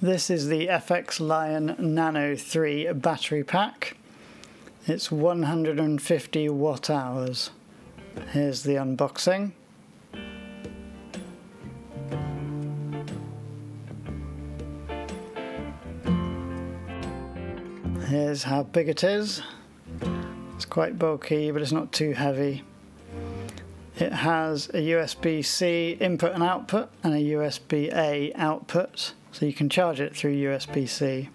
This is the FXLion Nano 3 battery pack. It's 150 watt hours. Here's the unboxing. Here's how big it is. It's quite bulky, but it's not too heavy. It has a USB-C input and output and a USB-A output, so you can charge it through USB-C.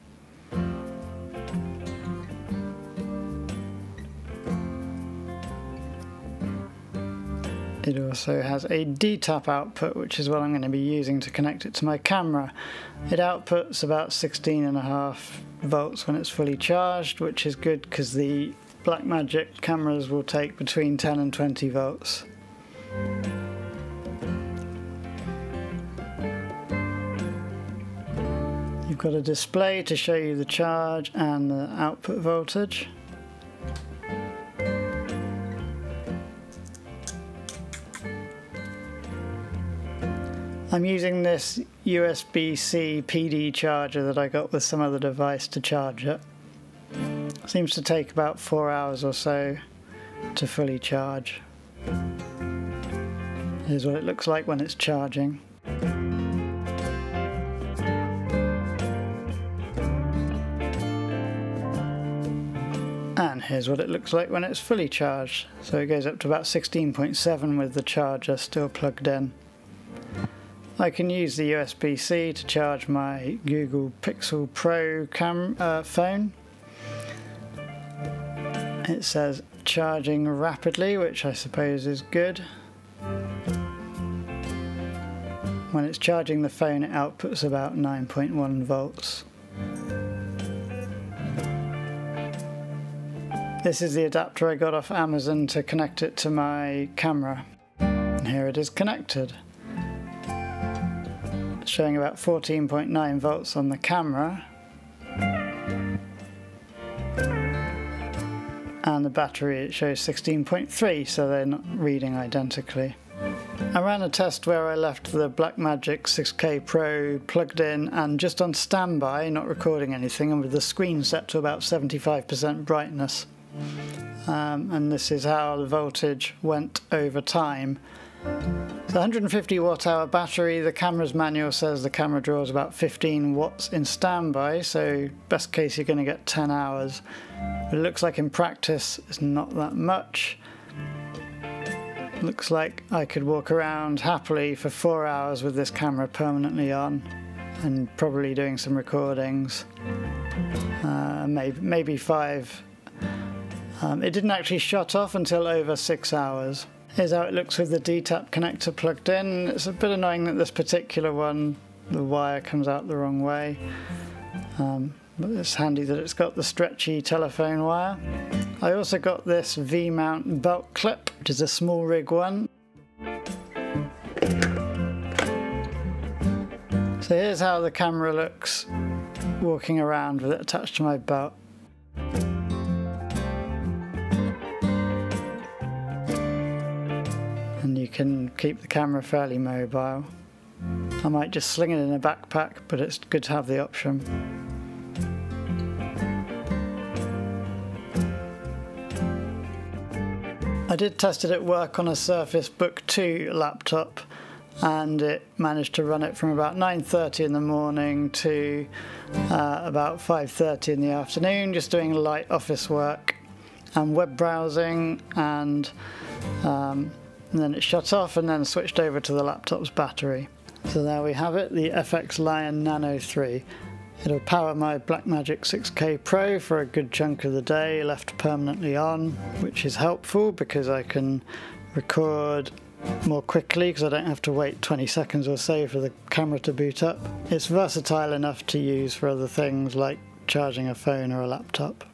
It also has a D-tap output, which is what I'm going to be using to connect it to my camera. It outputs about 16.5 volts when it's fully charged, which is good because the Blackmagic cameras will take between 10 and 20 volts. You've got a display to show you the charge and the output voltage. I'm using this USB-C PD charger that I got with some other device to charge it. Seems to take about 4 hours or so to fully charge. Here's what it looks like when it's charging. And here's what it looks like when it's fully charged. So it goes up to about 16.7 with the charger still plugged in. I can use the USB-C to charge my Google Pixel Pro phone. It says charging rapidly, which I suppose is good. When it's charging the phone, it outputs about 9.1 volts. This is the adapter I got off Amazon to connect it to my camera. And here it is connected. It's showing about 14.9 volts on the camera. And the battery, it shows 16.3, so they're not reading identically. I ran a test where I left the Blackmagic 6K Pro plugged in and just on standby, not recording anything, and with the screen set to about 75% brightness. And this is how the voltage went over time. It's a 150 watt hour battery. The camera's manual says the camera draws about 15 watts in standby, so best case you're going to get 10 hours. But it looks like in practice it's not that much. Looks like I could walk around happily for 4 hours with this camera permanently on and probably doing some recordings, maybe 5. It didn't actually shut off until over 6 hours. Here's how it looks with the D-tap connector plugged in. It's a bit annoying that this particular one, the wire comes out the wrong way. But it's handy that it's got the stretchy telephone wire. I also got this V-mount belt clip, which is a small rig one. So here's how the camera looks walking around with it attached to my belt. And you can keep the camera fairly mobile. I might just sling it in a backpack, but it's good to have the option. I did test it at work on a Surface Book 2 laptop, and it managed to run it from about 9:30 in the morning to about 5:30 in the afternoon, just doing light office work and web browsing, and then it shut off and then switched over to the laptop's battery. So there we have it, the FXLion Nano 3. It'll power my Blackmagic 6K Pro for a good chunk of the day, left permanently on, which is helpful because I can record more quickly because I don't have to wait 20 seconds or so for the camera to boot up. It's versatile enough to use for other things like charging a phone or a laptop.